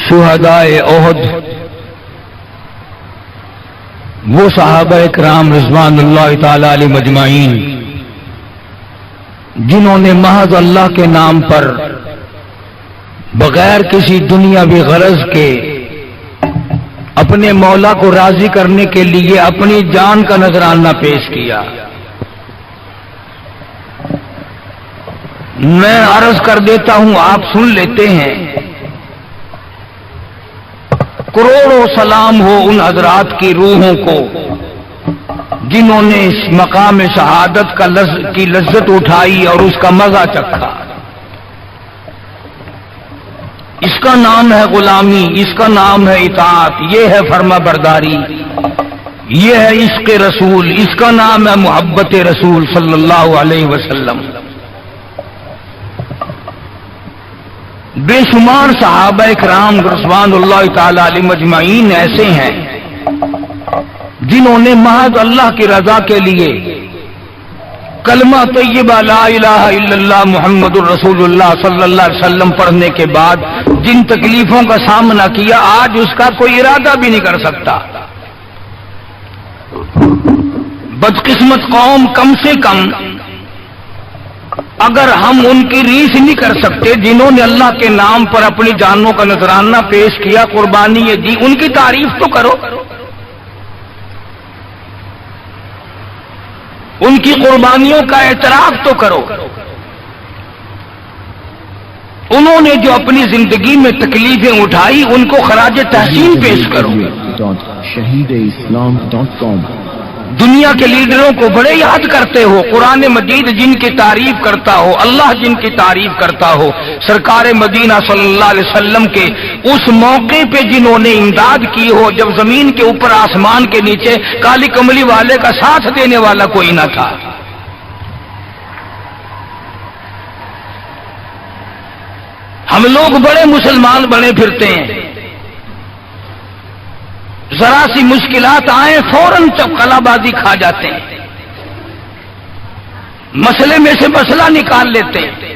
شہدائے احد وہ صحابہ کرام رضوان اللہ تعالی علیہ مجمعین جنہوں نے محض اللہ کے نام پر بغیر کسی دنیاوی غرض کے اپنے مولا کو راضی کرنے کے لیے اپنی جان کا نذرانہ پیش کیا. میں عرض کر دیتا ہوں، آپ سن لیتے ہیں. کروڑوں سلام ہو ان حضرات کی روحوں کو جنہوں نے اس مقام شہادت کی لذت اٹھائی اور اس کا مزہ چکھا. اس کا نام ہے غلامی، اس کا نام ہے اطاعت، یہ ہے فرما برداری، یہ ہے عشق رسول، اس کا نام ہے محبت رسول صلی اللہ علیہ وسلم. بے شمار صحابہ کرام رضوان اللہ تعالی علیہ مجمعین ایسے ہیں جنہوں نے محض اللہ کی رضا کے لیے کلمہ طیبہ لا الہ الا اللہ محمد الرسول اللہ صلی اللہ علیہ وسلم پڑھنے کے بعد جن تکلیفوں کا سامنا کیا، آج اس کا کوئی ارادہ بھی نہیں کر سکتا. بدقسمت قوم، کم سے کم اگر ہم ان کی ریس نہیں کر سکتے جنہوں نے اللہ کے نام پر اپنی جانوں کا نذرانہ پیش کیا، قربانی یہ دی، ان کی تعریف تو کرو، ان کی قربانیوں کا اعتراف تو کرو. انہوں نے جو اپنی زندگی میں تکلیفیں اٹھائی ان کو خراج تحسین پیش کرو. shahideislam.com دنیا کے لیڈروں کو بڑے یاد کرتے ہو، قرآن مجید جن کی تعریف کرتا ہو، اللہ جن کی تعریف کرتا ہو، سرکار مدینہ صلی اللہ علیہ وسلم کے اس موقع پہ جنہوں نے امداد کی ہو جب زمین کے اوپر آسمان کے نیچے کالی کملی والے کا ساتھ دینے والا کوئی نہ تھا. ہم لوگ بڑے مسلمان بنے پھرتے ہیں، ذرا سی مشکلات آئیں فوراً چپکلا بازی کھا جاتے ہیں، مسئلے میں سے مسئلہ نکال لیتے ہیں.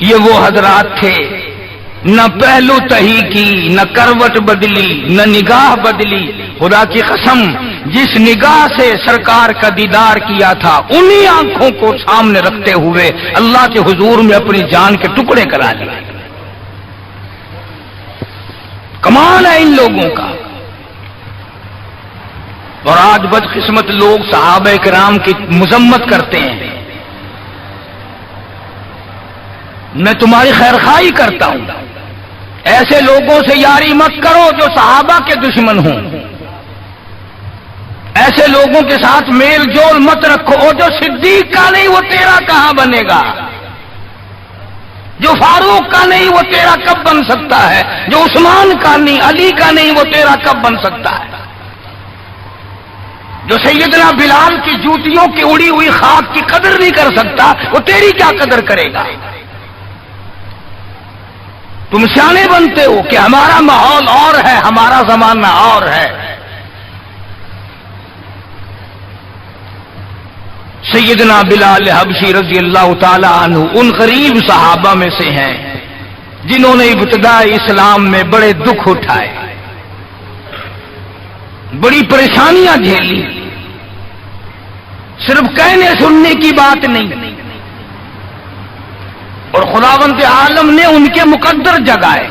یہ وہ حضرات تھے، نہ پہلو تہی کی، نہ کروٹ بدلی، نہ نگاہ بدلی. خدا کی قسم جس نگاہ سے سرکار کا دیدار کیا تھا انہی آنکھوں کو سامنے رکھتے ہوئے اللہ کے حضور میں اپنی جان کے ٹکڑے کرا لیے. کمال ہے ان لوگوں کا. اور آج بدقسمت لوگ صحابہ کرام کی مذمت کرتے ہیں. میں تمہاری خیرخواہی کرتا ہوں، ایسے لوگوں سے یاری مت کرو جو صحابہ کے دشمن ہوں. ایسے لوگوں کے ساتھ میل جول مت رکھو. اور جو صدیق کا نہیں وہ تیرا کہاں بنے گا؟ جو فاروق کا نہیں وہ تیرا کب بن سکتا ہے؟ جو عثمان کا نہیں، علی کا نہیں وہ تیرا کب بن سکتا ہے؟ جو سیدنا بلال کی جوتیوں کی اڑی ہوئی خاک کی قدر نہیں کر سکتا وہ تیری کیا قدر کرے گا؟ تم سیانے بنتے ہو کہ ہمارا ماحول اور ہے، ہمارا زمانہ اور ہے. سیدنا بلال حبشی رضی اللہ تعالی عنہ ان غریب صحابہ میں سے ہیں جنہوں نے ابتداء اسلام میں بڑے دکھ اٹھائے، بڑی پریشانیاں جھیلی. صرف کہنے سننے کی بات نہیں، اور خداوند عالم نے ان کے مقدر جگائے.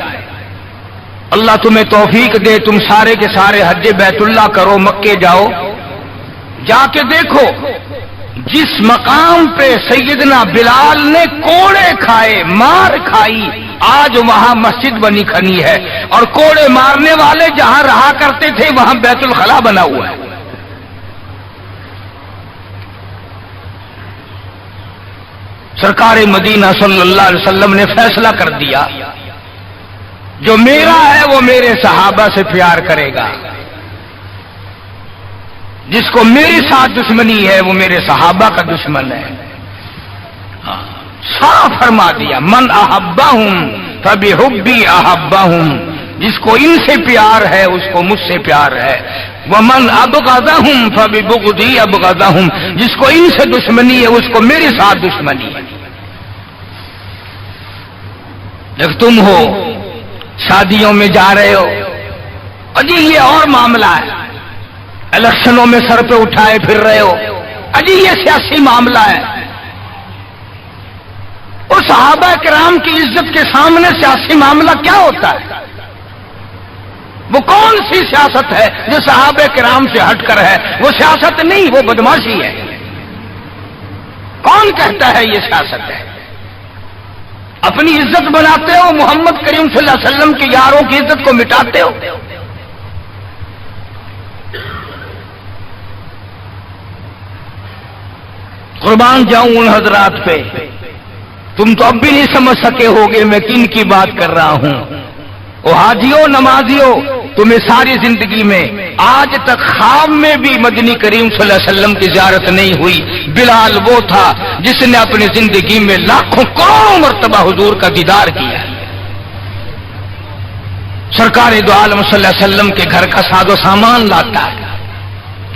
اللہ تمہیں توفیق دے، تم سارے کے سارے حج بیت اللہ کرو، مکے جاؤ، جا کے دیکھو جس مقام پہ سیدنا بلال نے کوڑے کھائے، مار کھائی، آج وہاں مسجد بنی کھنی ہے. اور کوڑے مارنے والے جہاں رہا کرتے تھے وہاں بیت الخلا بنا ہوا ہے. سرکار مدینہ صلی اللہ علیہ وسلم نے فیصلہ کر دیا جو میرا ہے وہ میرے صحابہ سے پیار کرے گا، جس کو میرے ساتھ دشمنی ہے وہ میرے صحابہ کا دشمن ہے. صاف فرما دیا، من احبہم فبحبی احبہم، جس کو ان سے پیار ہے اس کو مجھ سے پیار ہے. ومن ابغضہم فببغضی ابغضہم، جس کو ان سے دشمنی ہے اس کو میرے ساتھ دشمنی ہے. جب تم ہو شادیوں میں جا رہے ہو، اجی یہ اور معاملہ ہے، الیکشنوں میں سر پہ اٹھائے پھر رہے ہو، اجی یہ سیاسی معاملہ ہے۔ اور صحابہ کرام کی عزت کے سامنے سیاسی معاملہ کیا ہوتا ہے؟ وہ کون سی سیاست ہے جو صحابہ کرام سے ہٹ کر ہے؟ وہ سیاست نہیں، وہ بدماشی ہے۔ کون کہتا ہے یہ سیاست ہے؟ اپنی عزت بناتے ہو، محمد کریم صلی اللہ علیہ وسلم کے یاروں کی عزت کو مٹاتے ہو۔ قربان جاؤں ان حضرات پہ، تم تو اب بھی نہیں سمجھ سکے ہوگے میں کن کی بات کر رہا ہوں۔ او حاجیوں، نمازیوں، تمہیں ساری زندگی میں آج تک خواب میں بھی مدنی کریم صلی اللہ علیہ وسلم کی زیارت نہیں ہوئی۔ بلال وہ تھا جس نے اپنی زندگی میں لاکھوں کروڑوں مرتبہ حضور کا دیدار کیا۔ سرکار دو عالم صلی اللہ علیہ وسلم کے گھر کا ساز و سامان لاتا ہے،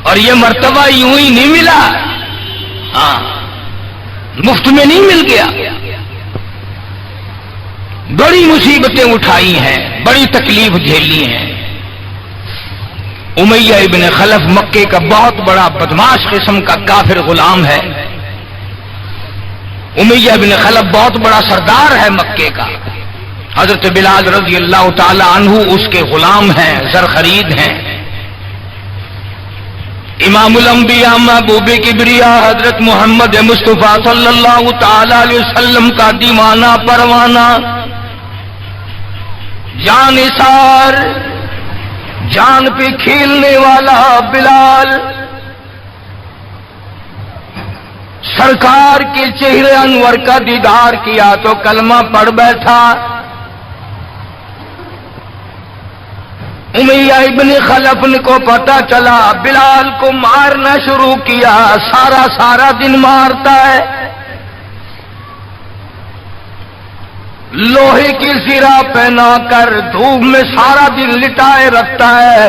اور یہ مرتبہ یوں ہی نہیں ملا، ہاں مفت میں نہیں مل گیا۔ بڑی مصیبتیں اٹھائی ہیں، بڑی تکلیف جھیلی ہیں۔ امیہ ابن خلف مکے کا بہت بڑا بدماش قسم کا کافر غلام ہے۔ امیہ ابن خلف بہت بڑا سردار ہے مکے کا۔ حضرت بلال رضی اللہ تعالی عنہ اس کے غلام ہیں، زر خرید ہیں۔ امام الانبیاء محبوب کبریا حضرت محمد مصطفیٰ صلی اللہ تعالی علیہ وسلم کا دیوانہ پروانہ، جان نثار، جان پہ کھیلنے والا بلال، سرکار کے چہرے انور کا دیدار کیا تو کلمہ پڑھ بیٹھا۔ امیہ ابن خلف کو پتا چلا، بلال کو مارنا شروع کیا، سارا دن مارتا ہے، لوہے کی زرہ پہنا کر دھوپ میں سارا دن لٹائے رکھتا ہے،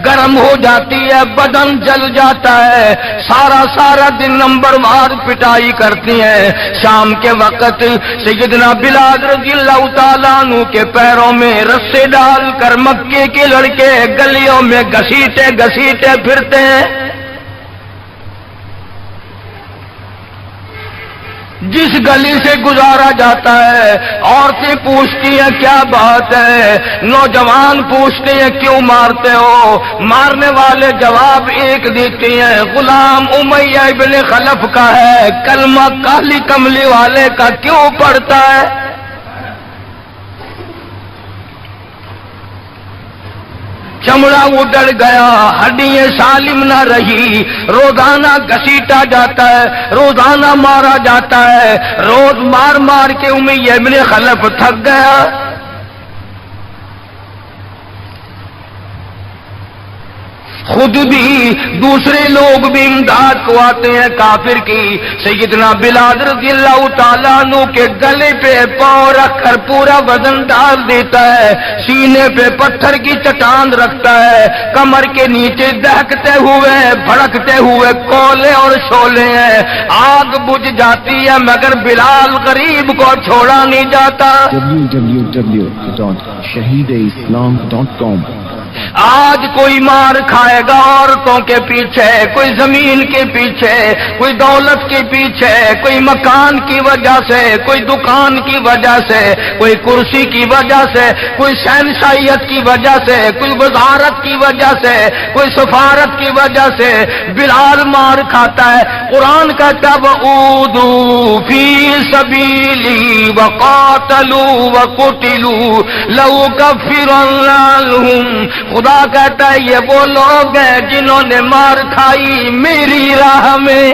گرم ہو جاتی ہے، بدن جل جاتا ہے، سارا دن نمبر وار پٹائی کرتی ہیں۔ شام کے وقت سیدنا بلال رضی اللہ تعالیٰ عنہ کے پیروں میں رسے ڈال کر مکے کے لڑکے گلیوں میں گھسیٹے پھرتے ہیں۔ جس گلی سے گزارا جاتا ہے عورتیں پوچھتی ہیں کیا بات ہے، نوجوان پوچھتے ہیں کیوں مارتے ہو، مارنے والے جواب ایک دیتے ہیں، غلام امیہ ابن خلف کا ہے، کلمہ کالی کملی والے کا کیوں پڑھتا ہے؟ چمڑا اڑ گیا، ہڈیاں سالم نہ رہی، روزانہ گھسیٹا جاتا ہے، روزانہ مارا جاتا ہے، روز مار کے امیہ ابن خلف تھک گیا۔ خود بھی دوسرے لوگ بھی امداد کو آتے ہیں کافر کی۔ سیدنا بلال رضی اللہ تعالیٰ عنہ کے گلے پہ پاؤں رکھ کر پورا وزن ڈال دیتا ہے، سینے پہ پتھر کی چٹان رکھتا ہے، کمر کے نیچے دہکتے ہوئے بھڑکتے ہوئے کولے اور شعلے ہیں، آگ بجھ جاتی ہے مگر بلال غریب کو چھوڑا نہیں جاتا۔ www.shahideislam.com آج کوئی مار کھائے گا عورتوں کے پیچھے، کوئی زمین کے پیچھے، کوئی دولت کے پیچھے، کوئی مکان کی وجہ سے، کوئی دکان کی وجہ سے، کوئی کرسی کی وجہ سے، کوئی شہنشاہیت کی وجہ سے، کوئی وزارت کی وجہ سے، کوئی سفارت کی وجہ سے بلال مار کھاتا ہے۔ قرآن کہتا ہے وَأُوذُوا فِي سَبِيلِي وَقَاتَلُوا وَقُتِلُوا لَأُكَفِّرَنَّ عَنْهُمْ، خدا کہتا ہے یہ وہ لوگ ہیں جنہوں نے مار کھائی میری راہ میں،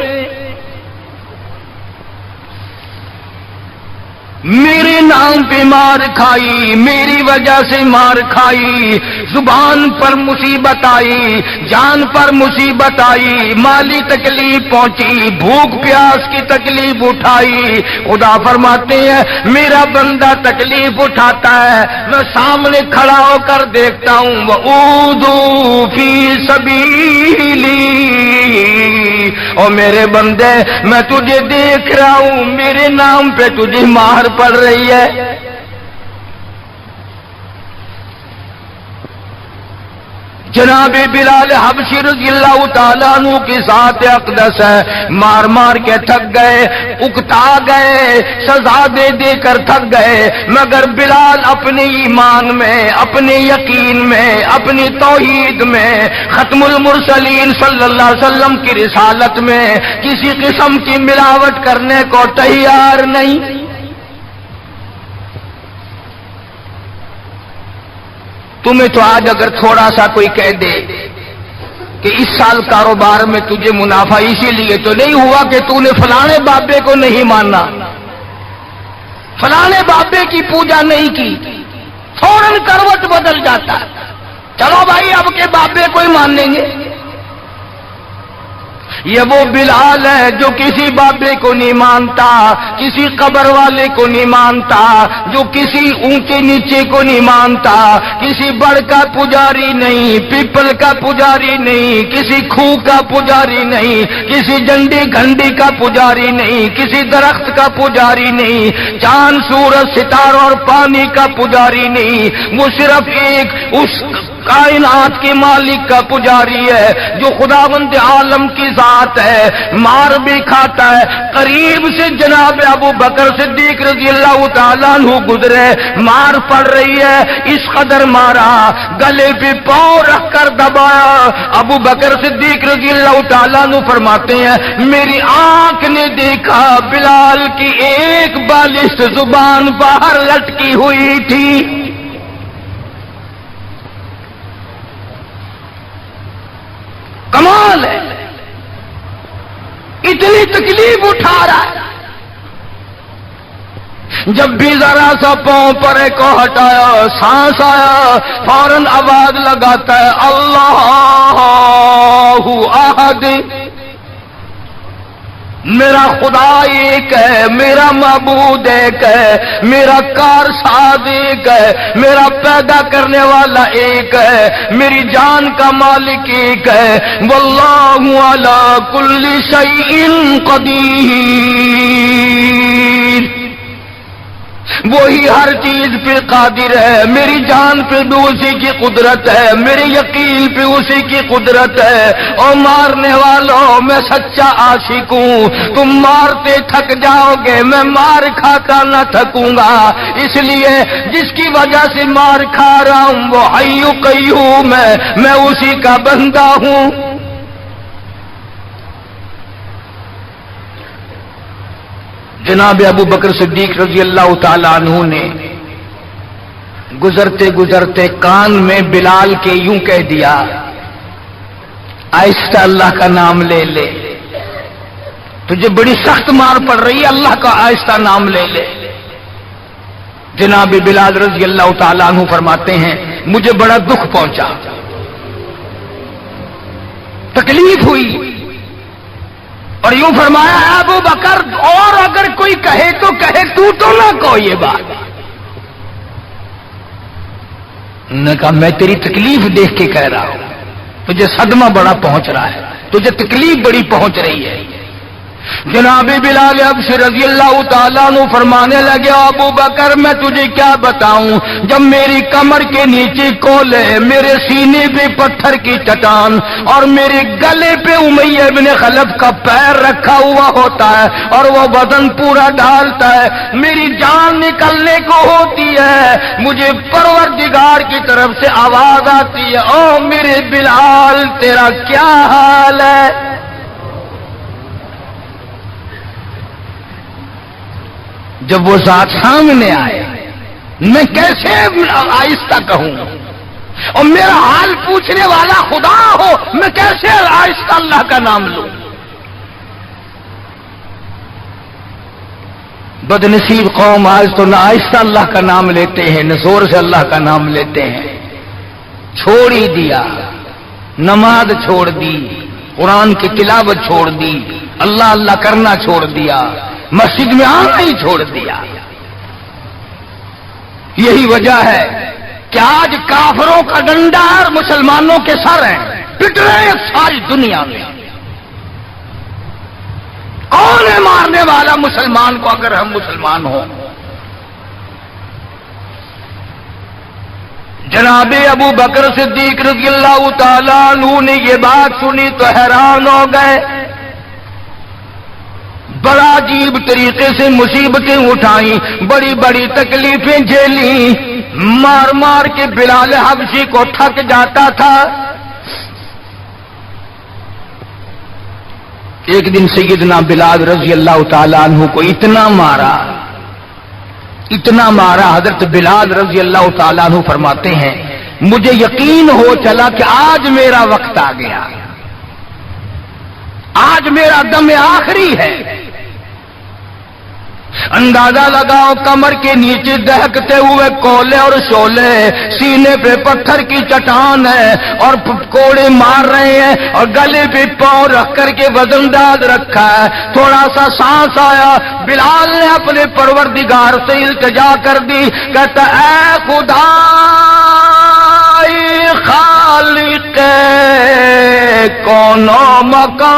میرے نام پہ مار کھائی، میری وجہ سے مار کھائی، زبان پر مصیبت آئی، جان پر مصیبت آئی، مالی تکلیف پہنچی، بھوک پیاس کی تکلیف اٹھائی۔ خدا فرماتے ہیں میرا بندہ تکلیف اٹھاتا ہے، میں سامنے کھڑا ہو کر دیکھتا ہوں وَأُوذُوا فِي سَبِيلِي، اور میرے بندے میں تجھے دیکھ رہا ہوں، میرے نام پہ تجھے مار پڑ رہی ہے۔ جناب بلال حبشی رضی اللہ تعالیٰ عنہ کی ذات اقدس ہے، مار مار کے تھک گئے، اکتا گئے، سزا دے دے کر تھک گئے، مگر بلال اپنے ایمان میں، اپنے یقین میں، اپنی توحید میں، ختم المرسلین صلی اللہ علیہ وسلم کی رسالت میں کسی قسم کی ملاوٹ کرنے کو تیار نہیں۔ تمہیں تو آج اگر تھوڑا سا کوئی کہہ دے کہ اس سال کاروبار میں تجھے منافع اسی لیے تو نہیں ہوا کہ تو نے فلانے بابے کو نہیں مانا، فلانے بابے کی پوجا نہیں کی، فوراً کروٹ بدل جاتا، چلو بھائی اب کے بابے کو ہی مان لیں گے۔ یہ وہ بلال ہے جو کسی بابے کو نہیں مانتا، کسی قبر والے کو نہیں مانتا، جو کسی اونچے نیچے کو نہیں مانتا، کسی بڑ کا پجاری نہیں، پیپل کا پجاری نہیں، کسی کھوہ کا پجاری نہیں، کسی جنڈی گھنڈی کا پجاری نہیں، کسی درخت کا پجاری نہیں، چاند سورج ستاروں اور پانی کا پجاری نہیں، وہ صرف ایک اس کائنات کے مالک کا پجاری ہے جو خداوند عالم کی ذات ہے، مار بھی کھاتا ہے۔ قریب سے جناب ابو بکر صدیق رضی اللہ تعالیٰ عنہ گزرے، مار پڑ رہی ہے، اس قدر مارا، گلے پہ پاؤں رکھ کر دبایا۔ ابو بکر صدیق رضی اللہ تعالیٰ عنہ فرماتے ہیں میری آنکھ نے دیکھا بلال کی ایک بالشت زبان باہر لٹکی ہوئی تھی۔ کمال ہے، اتنی تکلیف اٹھا رہا ہے، جب بھی ذرا سا پاؤں پرے کو ہٹایا، سانس آیا، فوراً آواز لگاتا ہے اللہ احد، میرا خدا ایک ہے، میرا معبود ایک ہے، میرا کارساز ایک ہے، میرا پیدا کرنے والا ایک ہے، میری جان کا مالک ایک ہے، واللہ علی کل شیء قدیر، وہی ہر چیز پہ قادر ہے، میری جان پہ بھی اسی کی قدرت ہے، میرے یقین پہ اسی کی قدرت ہے۔ اور مارنے والوں میں سچا عاشق ہوں، تم مارتے تھک جاؤ گے، میں مار کھاتا نہ تھکوں گا، اس لیے جس کی وجہ سے مار کھا رہا ہوں وہ حی قیوم ہے، میں اسی کا بندہ ہوں۔ جناب ابو بکر صدیق رضی اللہ تعالیٰ عنہ نے گزرتے گزرتے کان میں بلال کے یوں کہہ دیا آہستہ اللہ کا نام لے لے، تجھے بڑی سخت مار پڑ رہی ہے، اللہ کا آہستہ نام لے لے۔ جناب بلال رضی اللہ تعالیٰ عنہ فرماتے ہیں مجھے بڑا دکھ پہنچا، تکلیف ہوئی، اور یوں فرمایا ابو بکر اور اگر کوئی کہے تو کہے، تو نہ کہو یہ بات۔ نے کہا میں تیری تکلیف دیکھ کے کہہ رہا ہوں، تجھے صدمہ بڑا پہنچ رہا ہے، تجھے تکلیف بڑی پہنچ رہی ہے۔ جناب بلال حبشی رضی اللہ تعالیٰ عنہ فرمانے لگے ابو بکر میں تجھے کیا بتاؤں، جب میری کمر کے نیچے کولے، میرے سینے پہ پتھر کی چٹان اور میرے گلے پہ امیہ ابن خلف کا پیر رکھا ہوا ہوتا ہے اور وہ بدن پورا ڈالتا ہے، میری جان نکلنے کو ہوتی ہے، مجھے پروردگار کی طرف سے آواز آتی ہے او میرے بلال تیرا کیا حال ہے؟ جب وہ ذات سامنے آئے میں کیسے آہستہ کہوں، اور میرا حال پوچھنے والا خدا ہو میں کیسے آہستہ اللہ کا نام لوں؟ بدنصیب قوم آج تو نہ آہستہ اللہ کا نام لیتے ہیں نہ زور سے اللہ کا نام لیتے ہیں، چھوڑ ہی دیا، نماز چھوڑ دی، قرآن کی تلاوت چھوڑ دی، اللہ اللہ کرنا چھوڑ دیا، مسجد میں آنا ہی چھوڑ دیا۔ یہی وجہ ہے کہ آج کافروں کا ڈنڈا اور مسلمانوں کے سر ہیں، پٹ رہے ہیں ساری دنیا میں۔ کون ہے مارنے والا مسلمان کو اگر ہم مسلمان ہوں؟ جناب ابو بکر صدیق رضی اللہ تعالیٰ عنہ نے یہ بات سنی تو حیران ہو گئے، بڑا عجیب طریقے سے مصیبتیں اٹھائیں، بڑی بڑی تکلیفیں جھیلیں، مار مار کے بلال حبشی کو تھک جاتا تھا۔ ایک دن سیدنا بلال رضی اللہ تعالیٰ عنہ کو اتنا مارا، حضرت بلال رضی اللہ تعالیٰ عنہ فرماتے ہیں مجھے یقین ہو چلا کہ آج میرا وقت آ گیا، آج میرا دم آخری ہے۔ اندازہ لگاؤ کمر کے نیچے دہکتے ہوئے کولے اور شولے، سینے پہ پتھر کی چٹان ہے اور کوڑے مار رہے ہیں، اور گلے پہ پاؤں رکھ کر کے وزن داد رکھا ہے۔ تھوڑا سا سانس آیا، بلال نے اپنے پروردگار سے التجا کر دی، کہتا اے خدا خالق کون و مکان،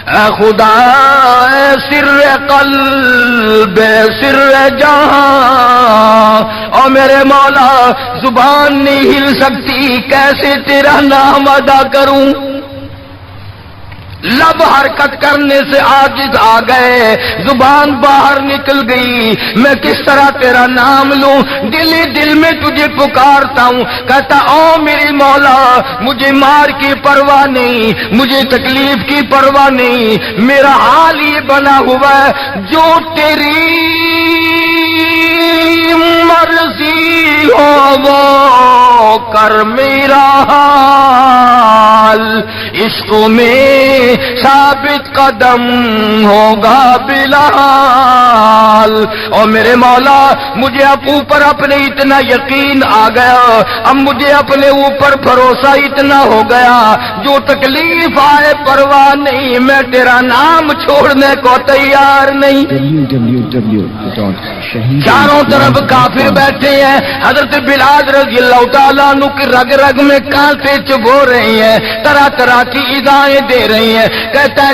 اے خدا اے سر قلب سر جہاں، اور میرے مولا زبان نہیں ہل سکتی، کیسے تیرا نام ادا کروں، لب حرکت کرنے سے عاجز آ گئے، زبان باہر نکل گئی، میں کس طرح تیرا نام لوں، دل ہی دل میں تجھے پکارتا ہوں، کہتا او میری مولا مجھے مار کی پرواہ نہیں، مجھے تکلیف کی پرواہ نہیں، میرا حال یہ بنا ہوا ہے جو تیری مرضی ہو وہ کر میرا حال، عشق میں ثابت قدم ہوگا بلال، اور میرے مولا مجھے اب اوپر اپنے اتنا یقین آ گیا، اب مجھے اپنے اوپر بھروسہ اتنا ہو گیا، جو تکلیف آئے پرواہ نہیں، میں تیرا نام چھوڑنے کو تیار نہیں۔ چاروں طرف کافر بیٹھے ہیں، حضرت بلال رضی اللہ تعالیٰ عنہ کی رگ رگ میں کانٹے چبھو رہے ہیں، طرح طرح کی ایذائیں دے رہی ہیں، کہتا ہے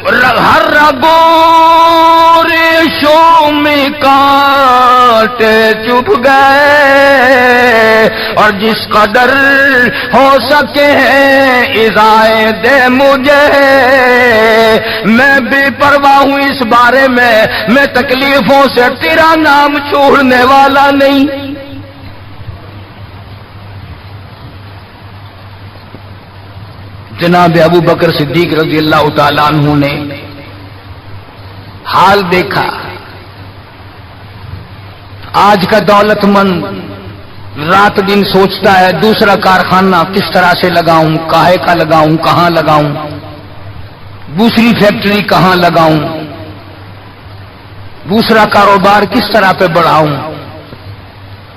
ہر رگوں ریشوں میں کانٹے چبھ گئے، اور جس قدر ہو سکے ہیں ایذائیں دے مجھے، میں بے پرواہ ہوں اس بارے میں تکلیفوں سے تیرا نام چھوڑنے والا نہیں۔ جناب ابو بکر صدیق رضی اللہ تعالیٰ عنہ نے حال دیکھا، آج کا دولت مند رات دن سوچتا ہے دوسرا کارخانہ کس طرح سے لگاؤں، کاہے کا لگاؤں، کہاں لگاؤں، دوسری فیکٹری کہاں لگاؤں، دوسرا کاروبار کس طرح پہ بڑھاؤں۔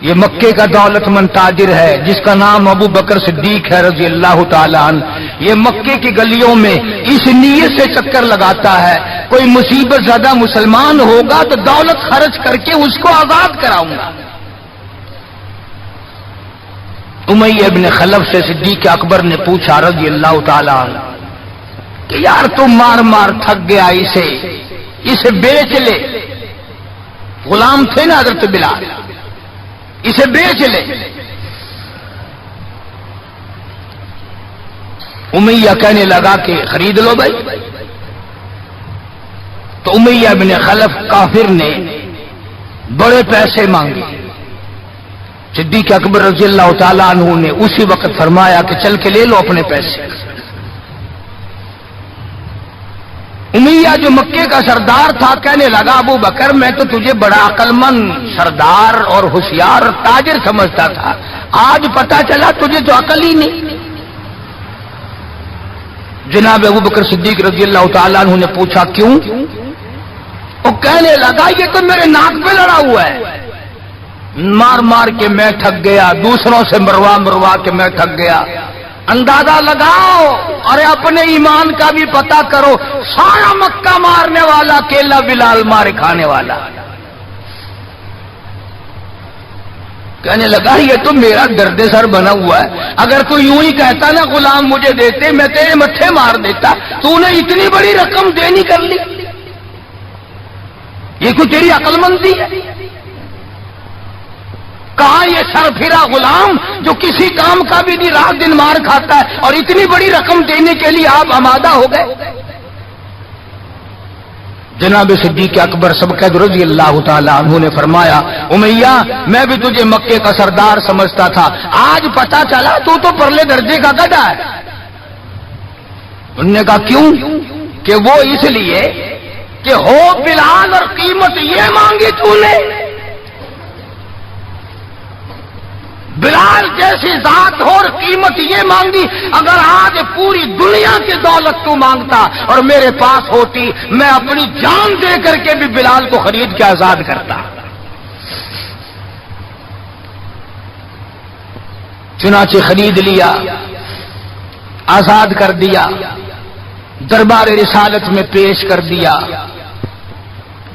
یہ مکے کا دولت مند تاجر ہے جس کا نام ابو بکر صدیق ہے رضی اللہ تعالیٰ عنہ، یہ مکے کی گلیوں میں اس نیت سے چکر لگاتا ہے کوئی مصیبت زدہ مسلمان ہوگا تو دولت خرچ کر کے اس کو آزاد کراؤں گا۔ امیہ ابن خلف سے صدیق اکبر نے پوچھا رضی اللہ تعالیٰ عنہ کہ یار تم مار مار تھک گیا، اسے بیچ لے، غلام تھے نا حضرت بلال، اسے بیچ لے۔ امیہ کہنے لگا کہ خرید لو بھائی، تو امیہ ابن خلف کافر نے بڑے پیسے مانگے، صدیق اکبر رضی اللہ تعالیٰ عنہ نے اسی وقت فرمایا کہ چل کے لے لو اپنے پیسے۔ امیہ جو مکے کا سردار تھا کہنے لگا ابو بکر میں تو تجھے بڑا عقل مند سردار اور ہوشیار تاجر سمجھتا تھا، آج پتا چلا تجھے تو عقل ہی نہیں۔ جناب ابو بکر صدیق رضی اللہ تعالیٰ عنہ نے پوچھا کیوں؟ وہ کہنے لگا یہ تو میرے ناک پہ لڑا ہوا ہے، مار مار کے میں تھک گیا، دوسروں سے مروا کے میں تھک گیا۔ اندازہ لگاؤ اور اپنے ایمان کا بھی پتہ کرو، سارا مکہ مارنے والا اکیلا بلال مارے کھانے والا۔ کہنے لگا یہ تو میرا درد سر بنا ہوا ہے، اگر تو یوں ہی کہتا نا غلام مجھے دیتے میں تیرے متھے مار دیتا، تو نے اتنی بڑی رقم دینی کر لی، یہ کوئی تیری عقل مندی ہے؟ کہاں یہ سرفرا غلام جو کسی کام کا بھی نہیں، رات دن مار کھاتا ہے، اور اتنی بڑی رقم دینے کے لیے آپ آمادہ ہو گئے؟ جناب صدیق اکبر سبقت رضی اللہ تعالی عنہ نے فرمایا، امیہ میں بھی تجھے مکے کا سردار سمجھتا تھا، آج پتا چلا تو پرلے درجے کا گدھا ہے۔ انہوں نے کہا کیوں؟ کہ وہ اس لیے کہ ہو بلال اور قیمت یہ مانگی تو نے، بلال جیسی ذات ہو اور قیمت یہ مانگی، اگر آج پوری دنیا کی دولت تو مانگتا اور میرے پاس ہوتی، میں اپنی جان دے کر کے بھی بلال کو خرید کے آزاد کرتا۔ چنانچہ خرید لیا، آزاد کر دیا، دربار رسالت میں پیش کر دیا۔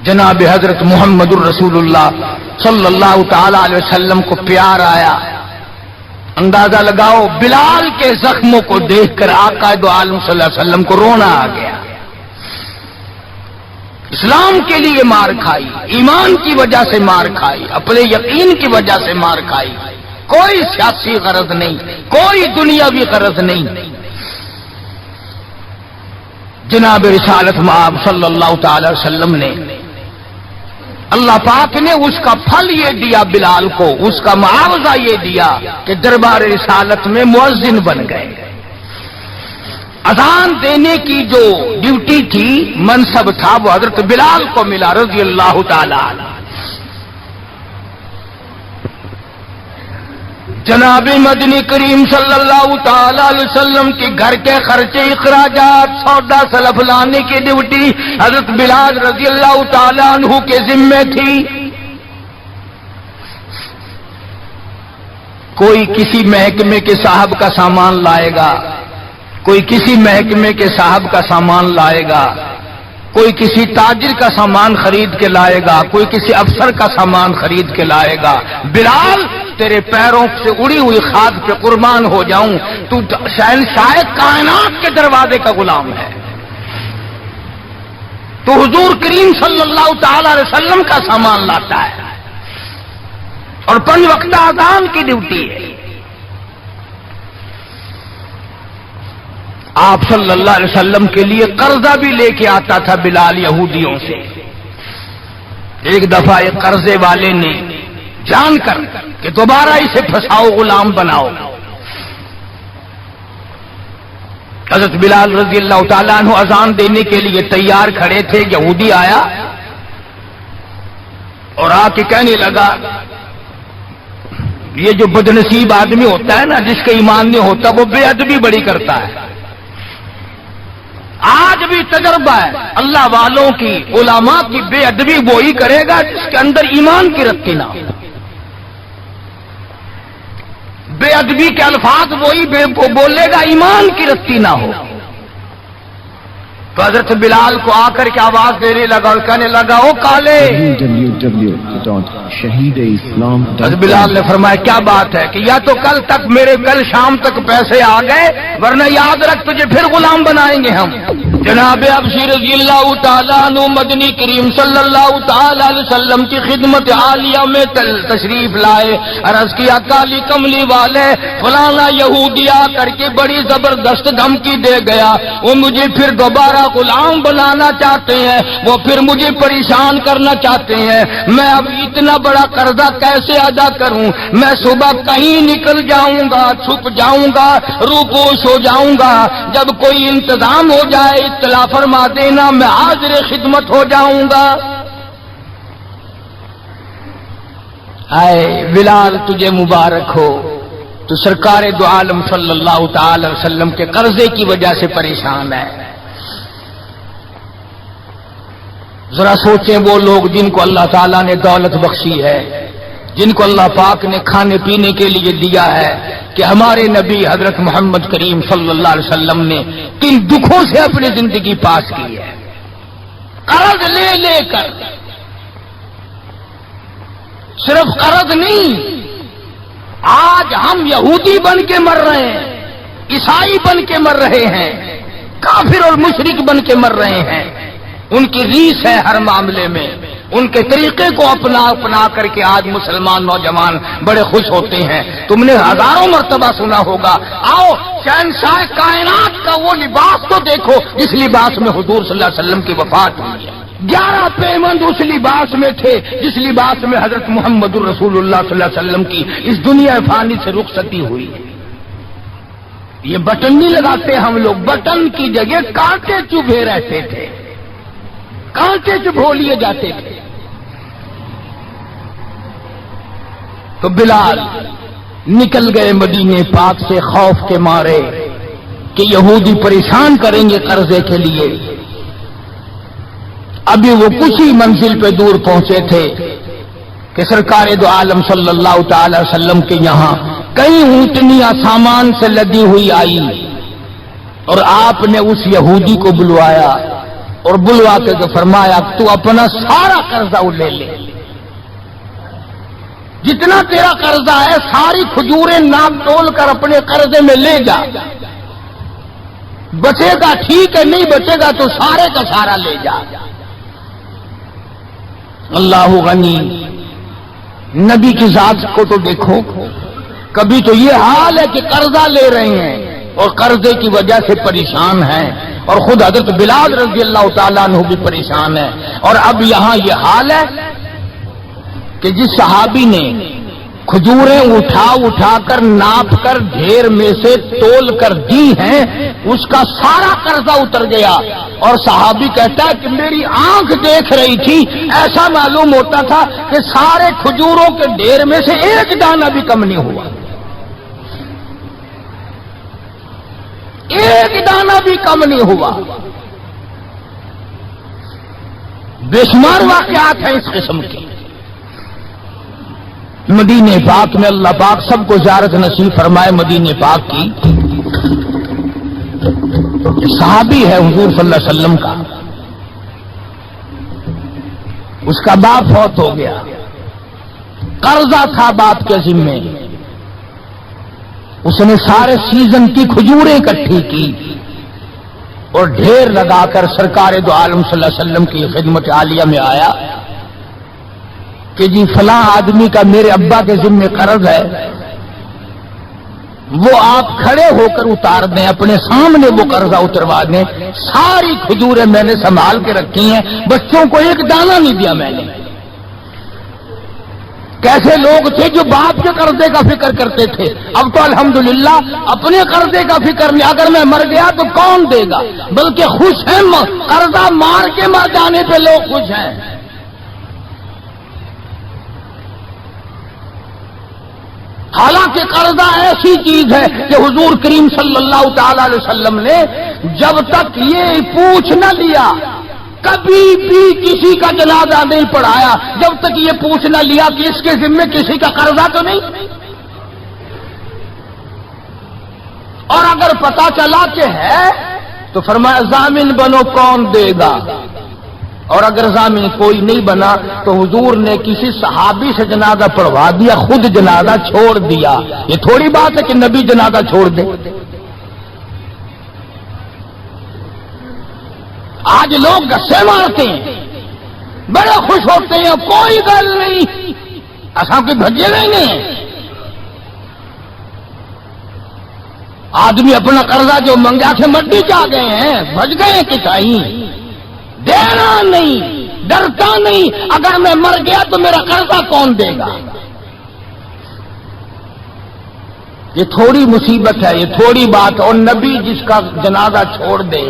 جناب حضرت محمد الرسول اللہ صلی اللہ تعالی علیہ وسلم کو پیار آیا۔ اندازہ لگاؤ، بلال کے زخموں کو دیکھ کر آقا دو عالم صلی اللہ علیہ وسلم کو رونا آ گیا۔ اسلام کے لیے مار کھائی، ایمان کی وجہ سے مار کھائی، اپنے یقین کی وجہ سے مار کھائی، کوئی سیاسی غرض نہیں، کوئی دنیاوی غرض نہیں۔ جناب رسالت مآب صلی اللہ تعالی وسلم نے، اللہ پاک نے اس کا پھل یہ دیا بلال کو، اس کا معاوضہ یہ دیا کہ دربار رسالت میں مؤذن بن گئے۔ اذان دینے کی جو ڈیوٹی تھی، منصب تھا، وہ حضرت بلال کو ملا رضی اللہ تعالی عنہ۔ جناب مدنی کریم صلی اللہ تعالی علیہ وسلم کے گھر کے خرچے، اخراجات، سودا سلف لانے کی ڈیوٹی حضرت بلال رضی اللہ تعالی عنہ کے ذمے تھی۔ کوئی کسی محکمے کے صاحب کا سامان لائے گا، کوئی کسی محکمے کے صاحب کا سامان لائے گا، کوئی کسی تاجر کا سامان خرید کے لائے گا، کوئی کسی افسر کا سامان خرید کے لائے گا۔ بلال تیرے پیروں سے اڑی ہوئی خاک پہ قربان ہو جاؤں، تو شہنشاہ کائنات کے دروازے کا غلام ہے، تو حضور کریم صلی اللہ تعالی علیہ وسلم کا سامان لاتا ہے، اور 5 وقت اذان کی ڈیوٹی ہے۔ آپ صلی اللہ علیہ وسلم کے لیے قرضہ بھی لے کے آتا تھا بلال یہودیوں سے۔ ایک دفعہ ایک قرضے والے نے جان کر کہ دوبارہ اسے پھنساؤ، غلام بناؤ، حضرت بلال رضی اللہ تعالیٰ عنہ اذان دینے کے لیے تیار کھڑے تھے، یہودی آیا اور آ کے کہنے لگا، یہ جو بدنصیب آدمی ہوتا ہے نا، جس کا ایمان نہیں ہوتا، وہ بے ادبی بڑی کرتا ہے۔ آج بھی تجربہ ہے اللہ والوں کی، علماء کی، بے ادبی وہی کرے گا جس کے اندر ایمان کی رتی نہ ہو۔ بے ادبی کے الفاظ وہی بولے گا ایمان کی رتی نہ ہو۔ تو حضرت بلال کو آ کر کے آواز دینے لگا اور کہنے لگا، او کالے۔ حضرت بلال نے فرمایا کیا بات ہے؟ کہ یا تو کل شام تک پیسے آ گئے، ورنہ یاد رکھ تجھے پھر غلام بنائیں گے ہم۔ جناب ابشر رضی اللہ تعالیٰ عنہ مدنی کریم صلی اللہ تعالی علیہ وسلم کی خدمت عالیہ میں تشریف لائے، عرض کیا کالی کملی والے فلانا یہودی آ کر کے بڑی زبردست دھمکی دے گیا، وہ مجھے پھر دوبارہ غلام بنانا چاہتے ہیں، وہ پھر مجھے پریشان کرنا چاہتے ہیں، میں اب اتنا بڑا قرضہ کیسے ادا کروں؟ میں صبح کہیں نکل جاؤں گا، چھپ جاؤں گا، روپوش ہو جاؤں گا، جب کوئی انتظام ہو جائے اطلاع فرما دینا، میں حاضر خدمت ہو جاؤں گا۔ اے بلال تجھے مبارک ہو، تو سرکار دو عالم صلی اللہ تعالی وسلم کے قرضے کی وجہ سے پریشان ہے۔ ذرا سوچیں وہ لوگ جن کو اللہ تعالیٰ نے دولت بخشی ہے، جن کو اللہ پاک نے کھانے پینے کے لیے دیا ہے، کہ ہمارے نبی حضرت محمد کریم صلی اللہ علیہ وسلم نے کن دکھوں سے اپنی زندگی پاس کی ہے، قرض لے لے کر۔ صرف قرض نہیں، آج ہم یہودی بن کے مر رہے ہیں، عیسائی بن کے مر رہے ہیں، کافر اور مشرک بن کے مر رہے ہیں۔ ان کی ریس ہے ہر معاملے میں، ان کے طریقے کو اپنا کر کے آج مسلمان نوجوان بڑے خوش ہوتے ہیں۔ تم نے ہزاروں مرتبہ سنا ہوگا، آؤ شہنشاہ کائنات کا وہ لباس تو دیکھو جس لباس میں حضور صلی اللہ علیہ وسلم کی وفات ہوئی ہے۔ 11 پیمند اس لباس میں تھے جس لباس میں حضرت محمد الرسول اللہ صلی اللہ علیہ وسلم کی اس دنیا فانی سے رخصتی ہوئی ہے۔ یہ بٹن نہیں لگاتے ہم لوگ، بٹن کی جگہ کانٹے چبھے رہتے تھے، کانٹے چبھو لیے جاتے تھے۔ تو بلال نکل گئے مدینے پاک سے خوف کے مارے کہ یہودی پریشان کریں گے قرضے کے لیے۔ ابھی وہ کچھ ہی منزل پہ دور پہنچے تھے کہ سرکار دو عالم صلی اللہ تعالی وسلم کے یہاں کئی اونٹنیاں سامان سے لدی ہوئی آئی، اور آپ نے اس یہودی کو بلوایا اور بلوا کے فرمایا تو اپنا سارا قرضہ لے لے، جتنا تیرا قرضہ ہے ساری کھجوریں ناپ تول کر اپنے قرضے میں لے جا، بچے گا ٹھیک ہے، نہیں بچے گا تو سارے کا سارا لے جا۔ اللہ غنی، نبی کی ذات کو تو دیکھو، کبھی تو یہ حال ہے کہ قرضہ لے رہے ہیں اور قرضے کی وجہ سے پریشان ہیں، اور خود حضرت بلال رضی اللہ تعالیٰ عنہ بھی پریشان ہے۔ اور اب یہاں یہ حال ہے کہ جس صحابی نے کھجوریں اٹھا کر ناپ کر ڈھیر میں سے تول کر دی ہیں، اس کا سارا قرضہ اتر گیا، اور صحابی کہتا ہے کہ میری آنکھ دیکھ رہی تھی، ایسا معلوم ہوتا تھا کہ سارے کھجوروں کے ڈھیر میں سے ایک دانہ بھی کم نہیں ہوا، ایک دانہ بھی کم نہیں ہوا۔ بے شمار واقعات ہیں اس قسم کے۔ مدینہ پاک میں اللہ پاک سب کو زیارت نصیب فرمائے۔ مدینہ پاک کی صحابی ہے حضور صلی اللہ علیہ وسلم کا، اس کا باپ فوت ہو گیا، قرضہ تھا باپ کے ذمے، اس نے سارے سیزن کی کھجوریں اکٹھی کی اور ڈھیر لگا کر سرکار دو عالم صلی اللہ علیہ وسلم کی خدمت عالیہ میں آیا کہ جی فلاں آدمی کا میرے ابا کے ذمے قرض ہے، وہ آپ کھڑے ہو کر اتار دیں، اپنے سامنے وہ قرضہ اتروا دیں۔ ساری کھجوریں میں نے سنبھال کے رکھی ہیں، بچوں کو ایک دانہ نہیں دیا میں نے۔ کیسے لوگ تھے جو باپ کے قرضے کا فکر کرتے تھے، اب تو الحمدللہ اپنے قرضے کا فکر نہیں، اگر میں مر گیا تو کون دے گا، بلکہ خوش ہیں، قرضہ مار کے مر جانے پہ لوگ خوش ہیں۔ حالانکہ قرضہ ایسی چیز ہے کہ حضور کریم صلی اللہ تعالی علیہ وسلم نے جب تک یہ پوچھ نہ لیا، کبھی بھی کسی کا جنازہ نہیں پڑھایا جب تک یہ پوچھ نہ لیا کہ اس کے ذمے کسی کا قرضہ تو نہیں، اور اگر پتا چلا کہ ہے تو فرمایا ضامن بنو، کون دے گا، اور اگر ضامن کوئی نہیں بنا تو حضور نے کسی صحابی سے جنازہ پڑھوا دیا، خود جنازہ چھوڑ دیا۔ یہ تھوڑی بات ہے کہ نبی جنازہ چھوڑ دے۔ آج لوگ گسے مارتے ہیں، بڑے خوش ہوتے ہیں، کوئی گل نہیں، ایسا کوئی بھجے نہیں ہیں۔ آدمی اپنا قرضہ جو منگا کے مٹی چاہ گئے ہیں، بھج گئے کہ کہیں دینا نہیں، ڈرتا نہیں، اگر میں مر گیا تو میرا قرضہ کون دے گا۔ یہ تھوڑی مصیبت ہے، یہ تھوڑی بات، اور نبی جس کا جنازہ چھوڑ دے،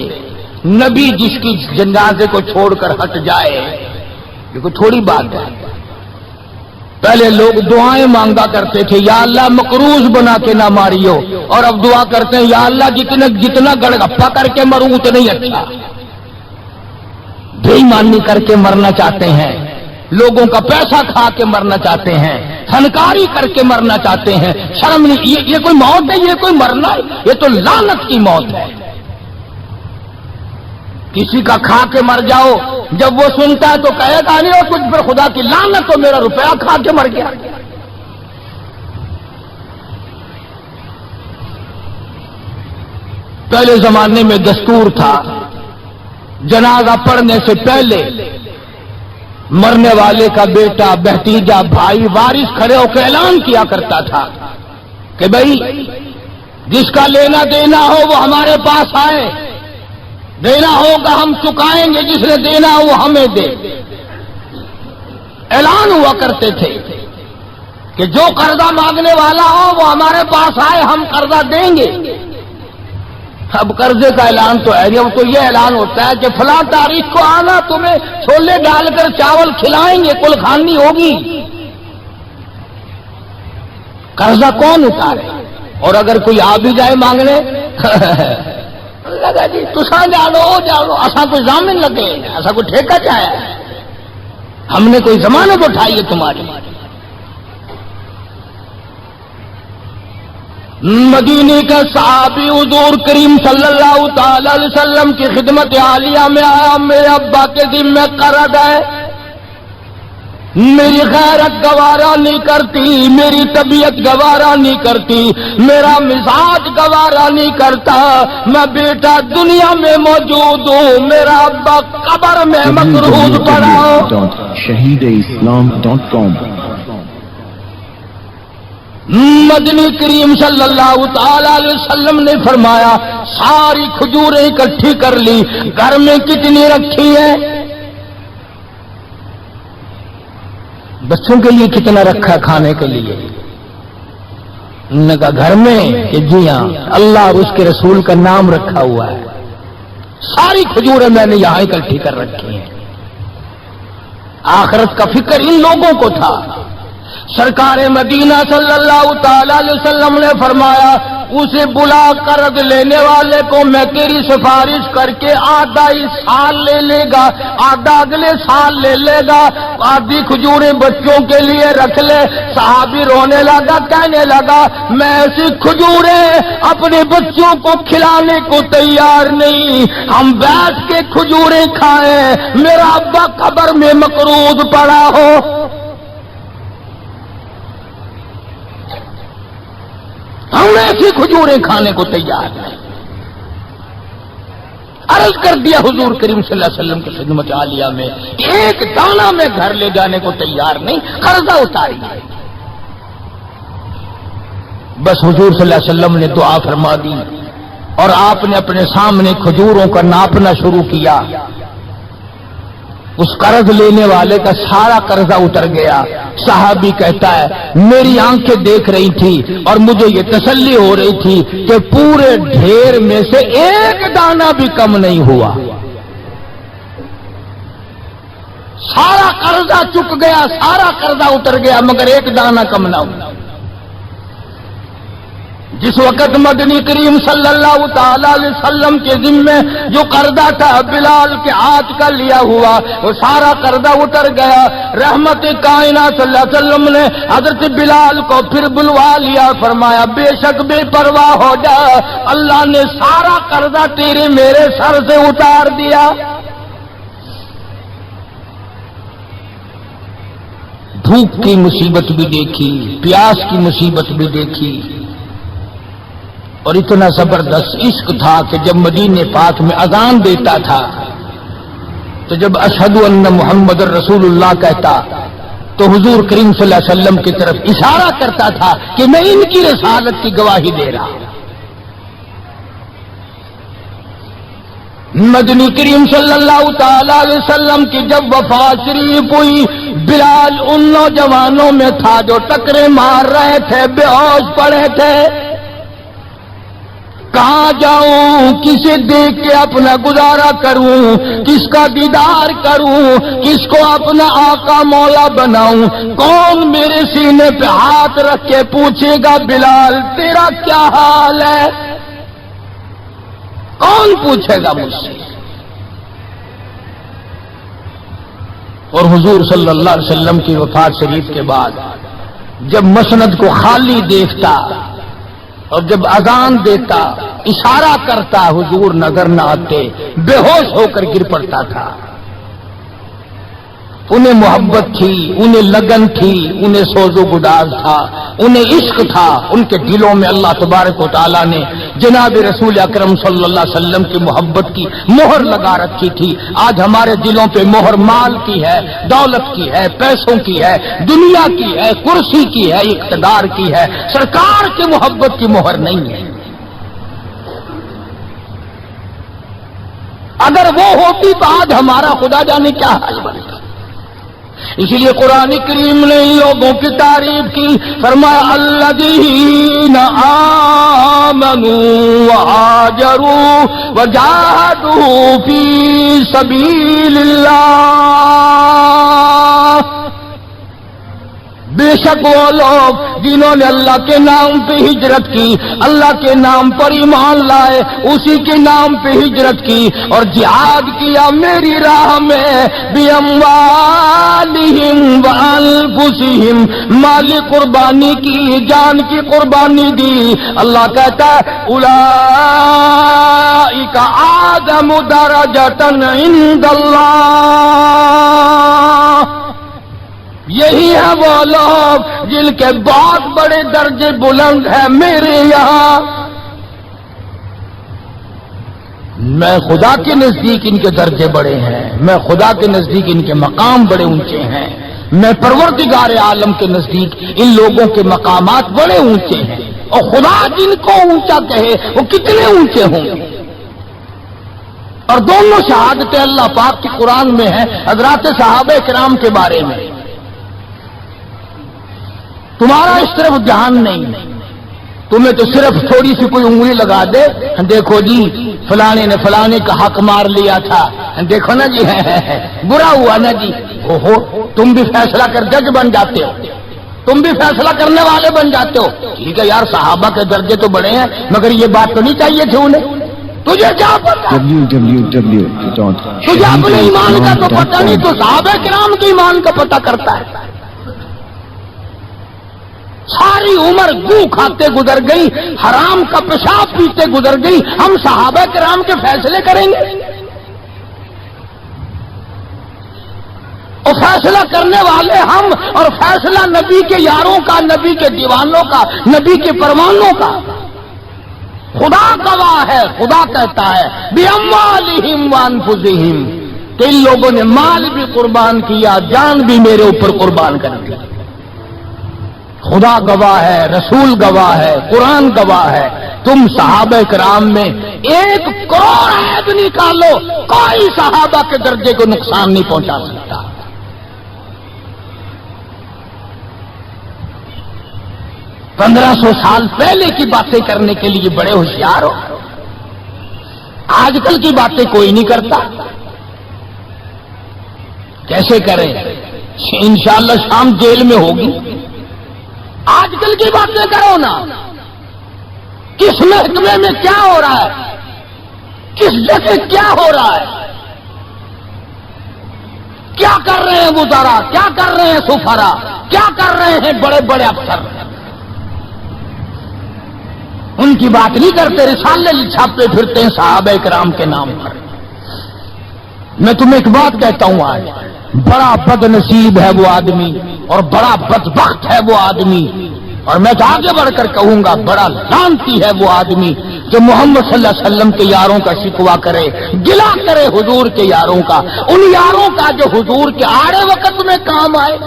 نبی جس کی جنازے کو چھوڑ کر ہٹ جائے، یہ کوئی تھوڑی بات ہے۔ پہلے لوگ دعائیں مانگا کرتے تھے، یا اللہ مقروض بنا کے نہ ماریو، اور اب دعا کرتے ہیں یا اللہ جتنا گڑگپا کر کے مروں اتنا ہی اچھا۔ بے ایمانی کر کے مرنا چاہتے ہیں، لوگوں کا پیسہ کھا کے مرنا چاہتے ہیں، فنکاری کر کے مرنا چاہتے ہیں۔ شرم نہیں، یہ کوئی موت ہے، یہ کوئی مرنا ہے، یہ تو لعنت کی موت ہے۔ کسی کا کھا کے مر جاؤ، جب وہ سنتا ہے تو کہے گا نہیں اور کچھ پر خدا کی لعنت ہو، میرا روپیہ کھا کے مر گیا۔ پہلے زمانے میں دستور تھا جنازہ پڑھنے سے پہلے مرنے والے کا بیٹا، بھتیجا، بھائی، وارث کھڑے ہو کے اعلان کیا کرتا تھا کہ بھائی جس کا لینا دینا ہو وہ ہمارے پاس آئے، دینا ہوگا ہم چکائیں گے، جس نے دینا ہو وہ ہمیں دے۔ اعلان ہوا کرتے تھے کہ جو قرضہ مانگنے والا ہو وہ ہمارے پاس آئے، ہم قرضہ دیں گے۔ اب قرضے کا اعلان تو ہے نہیں، اب تو یہ اعلان ہوتا ہے کہ فلاں تاریخ کو آنا، تمہیں چھولے ڈال کر چاول کھلائیں گے، کل خانی ہوگی۔ قرضہ کون اتارے؟ اور اگر کوئی آ بھی جائے مانگنے لگا جی تساں جانو اساں کوئی ضامن لگے، ایسا کوئی ٹھیکہ چاہیا ہے، ہم نے کوئی ضمانت اٹھائی ہے تمہاری۔ مدینے کا صحابی حضور کریم صلی اللہ تعالی علیہ وسلم کی خدمت عالیہ میں آیا، میرے ابا کے ذمہ قرض ہے، میری غیرت گوارا نہیں کرتی، میری طبیعت گوارا نہیں کرتی، میرا مزاج گوارا نہیں کرتا، میں بیٹا دنیا میں موجود ہوں، میرا ابا قبر میں مقروض پڑا ہو۔ shahideislam.com مدنی کریم صلی اللہ تعالی علیہ وسلم نے فرمایا ساری کھجوریں اکٹھی کر لی، گھر میں کتنی رکھی ہیں؟ بچوں کے لیے کتنا رکھا کھانے کے لیے؟ انہوں نے کہا گھر میں کہ جی ہاں، اللہ اور اس کے رسول کا نام رکھا ہوا ہے، ساری کھجوریں میں نے یہاں اکٹھی کر رکھی ہیں۔ آخرت کا فکر ان لوگوں کو تھا۔ سرکار مدینہ صلی اللہ تعالی علیہ وسلم نے فرمایا اسے بلا قرض لینے والے کو میں تیری سفارش کر کے آدھا اس سال لے لے گا، آدھا اگلے سال لے لے گا، آدھی کھجوریں بچوں کے لیے رکھ لے۔ صحابی رونے لگا، کہنے لگا میں ایسی کھجوریں اپنے بچوں کو کھلانے کو تیار نہیں، ہم بیٹھ کے کھجوریں کھائیں، میرا ابا قبر میں مقروض پڑا ہو۔ ہم ایسی کھجوریں کھانے کو تیار نہیں۔ عرض کر دیا حضور کریم صلی اللہ علیہ وسلم کی خدمت عالیہ میں، ایک دانہ میں گھر لے جانے کو تیار نہیں، قرضہ اتاری ہے۔ بس حضور صلی اللہ علیہ وسلم نے دعا فرما دی اور آپ نے اپنے سامنے کھجوروں کا ناپنا شروع کیا۔ اس قرض لینے والے کا سارا قرضہ اتر گیا۔ صحابی کہتا ہے میری آنکھیں دیکھ رہی تھی اور مجھے یہ تسلی ہو رہی تھی کہ پورے ڈھیر میں سے ایک دانہ بھی کم نہیں ہوا، سارا قرضہ چک گیا، سارا قرضہ اتر گیا، مگر ایک دانہ کم نہ ہوا۔ جس وقت مدنی کریم صلی اللہ تعالی علیہ وسلم کے ذمے جو قرضہ تھا بلال کے ہاتھ کا لیا ہوا، وہ سارا قرضہ اتر گیا۔ رحمت کائنات صلی اللہ علیہ وسلم نے حضرت بلال کو پھر بلوا لیا، فرمایا بے شک بے پرواہ ہو جا، اللہ نے سارا قرضہ تیرے میرے سر سے اتار دیا۔ بھوک کی مصیبت بھی دیکھی، پیاس کی مصیبت بھی دیکھی، اور اتنا زبردست عشق تھا کہ جب مدینے پاک میں اذان دیتا تھا تو جب اشہد ان محمد رسول اللہ کہتا تو حضور کریم صلی اللہ علیہ وسلم کی طرف اشارہ کرتا تھا کہ میں ان کی رسالت کی گواہی دے رہا ہوں۔ مدنی کریم صلی اللہ تعالی علیہ وسلم کی جب وفات شریف ہوئی، بلال ان نوجوانوں میں تھا جو ٹکرے مار رہے تھے، بے ہوش پڑے تھے۔ کہاں جاؤں، کسے دیکھ کے اپنا گزارا کروں، کس کا دیدار کروں، کس کو اپنا آقا مولا بناؤں، کون میرے سینے پہ ہاتھ رکھ کے پوچھے گا بلال تیرا کیا حال ہے؟ کون پوچھے گا مجھ سے؟ اور حضور صلی اللہ علیہ وسلم کی وفات شریف کے بعد جب مسند کو خالی دیکھتا اور جب اذان دیتا اشارہ کرتا حضور نظر نہ آتے، بے ہوش ہو کر گر پڑتا تھا۔ انہیں محبت تھی، انہیں لگن تھی، انہیں سوز و گداز تھا، انہیں عشق تھا، ان کے دلوں میں اللہ تبارک و تعالیٰ نے جناب رسول اکرم صلی اللہ علیہ وسلم کی محبت کی مہر لگا رکھی تھی. آج ہمارے دلوں پہ مہر مال کی ہے، دولت کی ہے، پیسوں کی ہے، دنیا کی ہے، کرسی کی ہے، اقتدار کی ہے، سرکار کی محبت کی مہر نہیں ہے. اگر وہ ہوتی تو آج ہمارا خدا جانے کیا حال بنتا. اسی لیے قرآن کریم نے ان لوگوں کی تعریف کی، فرمایا الذین آمنوا وہاجروا وجاہدوا فی سبیل اللہ. بے شک وہ لوگ جنہوں نے اللہ کے نام پہ ہجرت کی، اللہ کے نام پر ایمان لائے، اسی کے نام پہ ہجرت کی اور جہاد کیا میری راہ میں، بِأَمْوَالِهِمْ وَأَنفُسِهِمْ، مالی قربانی کی، جان کی قربانی دی. اللہ کہتا ہے اولئک اعظم درجۃ عند اللہ. یہی ہے وہ لوگ جن کے بہت بڑے درجے بلند ہیں میرے یہاں. میں خدا کے نزدیک ان کے درجے بڑے ہیں، میں خدا کے نزدیک ان کے مقام بڑے اونچے ہیں، میں پروردگار عالم کے نزدیک ان لوگوں کے مقامات بڑے اونچے ہیں. اور خدا جن کو اونچا کہے وہ کتنے اونچے ہوں گے. اور دونوں شہادتیں اللہ پاک کی قرآن میں ہیں حضرات صحابہ کرام کے بارے میں. تمہارا اس طرف دھیان نہیں، تمہیں تو صرف تھوڑی سی کوئی انگلی لگا دے، دیکھو جی فلانے نے فلانے کا حق مار لیا تھا، دیکھو نا جی برا ہوا نا جی. اوہو، تم بھی فیصلہ کر جج بن جاتے ہو، تم بھی فیصلہ کرنے والے بن جاتے ہو. ٹھیک ہے یار، صحابہ کے درجے تو بڑے ہیں، مگر یہ بات تو نہیں چاہیے تھی انہیں. تجھے کیا پتا؟ تجھے اپنے ایمان کا تو پتہ نہیں، تو صحابہ کرام کے ایمان کا پتہ کرتا ہے. ساری عمر گو کھاتے گزر گئی، حرام کا پیشاب پیتے گزر گئی، ہم صحابہ کرام کے فیصلے کریں گے؟ اور فیصلہ کرنے والے ہم، اور فیصلہ نبی کے یاروں کا، نبی کے دیوانوں کا، نبی کے پروانوں کا. خدا گواہ ہے، خدا کہتا ہے بِأَمْوَالِهِمْ وَأَنفُسِهِمْ کہ ان لوگوں نے مال بھی قربان کیا، جان بھی میرے اوپر قربان کر دی. خدا گواہ ہے، رسول گواہ ہے، قرآن گواہ ہے. تم صحابہ کرام میں 1 کروڑ عیب نکالو، کوئی صحابہ کے درجے کو نقصان نہیں پہنچا سکتا. پندرہ سو سال پہلے کی باتیں کرنے کے لیے بڑے ہوشیار ہو. آج کل کی باتیں کوئی نہیں کرتا. کیسے کریں؟ انشاءاللہ شام جیل میں ہوگی. آج کل کی باتیں کرو نا. کس محکمے میں کیا ہو رہا ہے، کس جگہ کیا ہو رہا ہے، کیا کر رہے ہیں وزراء، کیا کر رہے ہیں سفراء، کیا کر رہے ہیں بڑے بڑے افسر. ان کی بات نہیں کرتے، رسالے چھاپتے پھرتے ہیں صحابہ کرام کے نام پر. میں تمہیں ایک بات کہتا ہوں، آج بڑا بد نصیب ہے وہ آدمی اور بڑا بدبخت ہے وہ آدمی، اور میں تو آگے بڑھ کر کہوں گا بڑا لعنتی ہے وہ آدمی جو محمد صلی اللہ علیہ وسلم کے یاروں کا شکوہ کرے، گلا کرے حضور کے یاروں کا، ان یاروں کا جو حضور کے آڑے وقت میں کام آئے،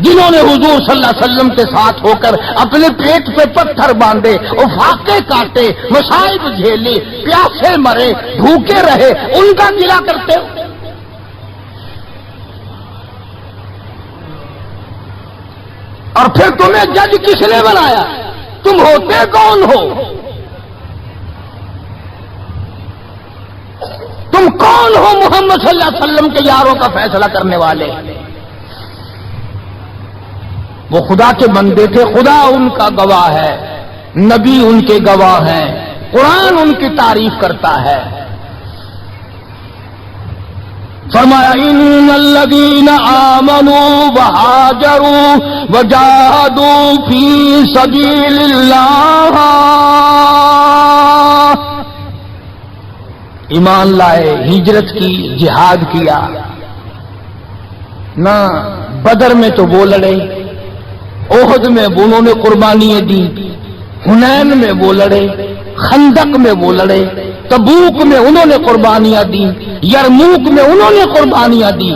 جنہوں نے حضور صلی اللہ علیہ وسلم کے ساتھ ہو کر اپنے پیٹ پہ پتھر باندھے اور فاقے کاٹے، مصائب جھیلے، پیاسے مرے، بھوکے رہے، ان کا گلا کرتے ہو. اور پھر تمہیں جج کس نے بنایا؟ تم ہوتے کون ہو؟ تم کون ہو محمد صلی اللہ علیہ وسلم کے یاروں کا فیصلہ کرنے والے؟ وہ خدا کے بندے تھے، خدا ان کا گواہ ہے، نبی ان کے گواہ ہیں، قرآن ان کی تعریف کرتا ہے. فرمایا ان الذین آمنوا وہاجروا وجاہدوا فی سبیل اللہ، ایمان لائے، ہجرت کی، جہاد کیا. نہ بدر میں تو وہ لڑے، احد میں انہوں نے قربانیاں دی، حنین میں وہ لڑے، خندق میں وہ لڑے، تبوک میں انہوں نے قربانیاں دی، یرموک میں انہوں نے قربانیاں دی۔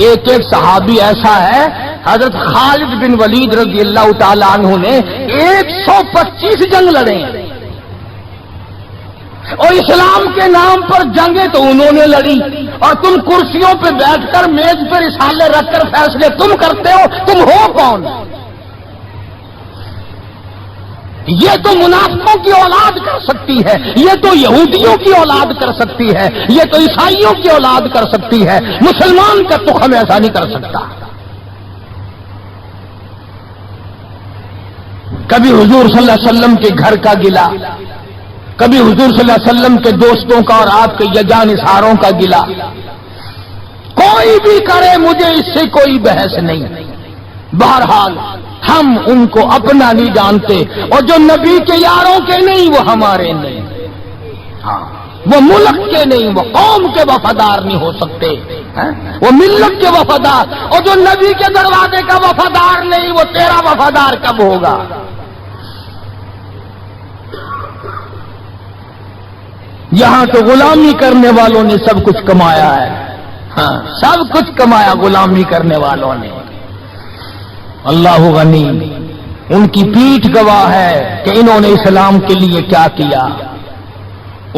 ایک ایک صحابی ایسا ہے، حضرت خالد بن ولید رضی اللہ تعالیٰ عنہ نے 125 جنگ لڑے، اور اسلام کے نام پر جنگیں تو انہوں نے لڑی، اور تم کرسیوں پہ بیٹھ کر میز پر رسالے رکھ کر فیصلے تم کرتے ہو، تم ہو کون؟ یہ تو منافقوں کی اولاد کر سکتی ہے، یہ تو یہودیوں کی اولاد کر سکتی ہے، یہ تو عیسائیوں کی اولاد کر سکتی ہے، مسلمان کا تخم ایسا نہیں کر سکتا۔ کبھی حضور صلی اللہ علیہ وسلم کے گھر کا گلا، کبھی حضور صلی اللہ علیہ وسلم کے دوستوں کا اور آپ کے جانثاروں کا گلا، کوئی بھی کرے مجھے اس سے کوئی بحث نہیں۔ بہرحال ہم ان کو اپنا نہیں جانتے، اور جو نبی کے یاروں کے نہیں وہ ہمارے نہیں، ہاں وہ ملک کے نہیں، وہ قوم کے وفادار نہیں ہو سکتے، وہ ملت کے وفادار، اور جو نبی کے دروازے کا وفادار نہیں وہ تیرا وفادار کب ہوگا؟ یہاں تو غلامی کرنے والوں نے سب کچھ کمایا ہے، ہاں سب کچھ کمایا غلامی کرنے والوں نے۔ اللہ غنی، ان کی پیٹھ گواہ ہے کہ انہوں نے اسلام کے لیے کیا کیا،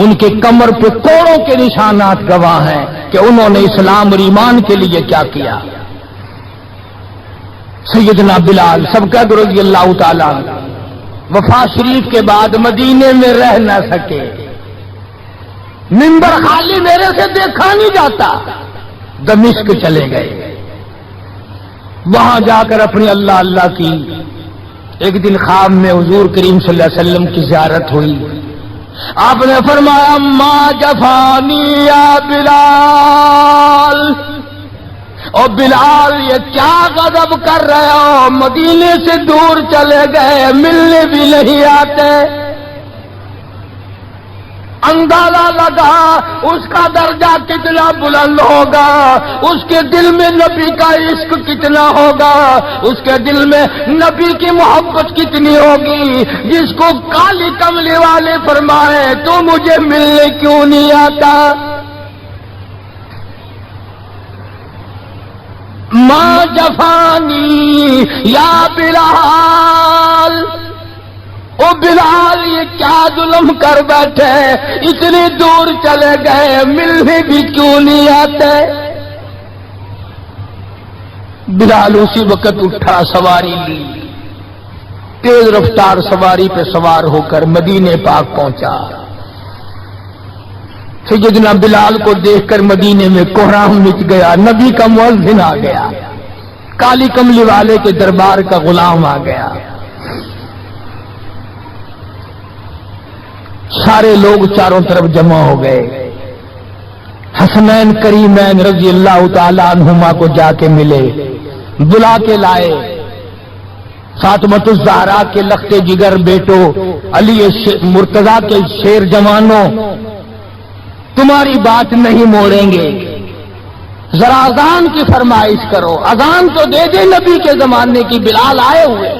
ان کے کمر پہ کوڑوں کے نشانات گواہ ہیں کہ انہوں نے اسلام اور ایمان کے لیے کیا کیا۔ سیدنا بلال سب کا رضی اللہ تعالیٰ وفات شریف کے بعد مدینے میں رہ نہ سکے، منبر خالی میرے سے دیکھا نہیں جاتا، دمشق چلے گئے، وہاں جا کر اپنی اللہ اللہ کی۔ ایک دن خواب میں حضور کریم صلی اللہ علیہ وسلم کی زیارت ہوئی، آپ نے فرمایا ما جفانی یا بلال، اور بلال یہ کیا غضب کر رہے ہو، مدینے سے دور چلے گئے، ملنے بھی نہیں آتے۔ اندازہ لگا اس کا درجہ کتنا بلند ہوگا، اس کے دل میں نبی کا عشق کتنا ہوگا، اس کے دل میں نبی کی محبت کتنی ہوگی، جس کو کالی کملی والے فرمائے تو مجھے ملنے کیوں نہیں آتا۔ ما جفانی یا بلال، او بلال یہ کیا ظلم کر بیٹھے، اتنی دور چلے گئے، ملنے بھی کیوں نہیں آتے۔ بلال اسی وقت اٹھا، سواری لی، تیز رفتار سواری پہ سوار ہو کر مدینے پاک پہنچا۔ سیدنا بلال کو دیکھ کر مدینے میں کوہرام مچ گیا، نبی کا مؤذن آ گیا، کالی کملی والے کے دربار کا غلام آ گیا۔ سارے لوگ چاروں طرف جمع ہو گئے، حسنین کریمین رضی اللہ تعالی عنہما کو جا کے ملے، بلا کے لائے۔ فاطمۃ الزہرا کے لخت جگر بیٹو، علی مرتضیٰ کے شیر جوانوں، تمہاری بات نہیں موڑیں گے، ذرا اذان کی فرمائش کرو، اذان تو دے دے نبی کے زمانے کی، بلال آئے ہوئے۔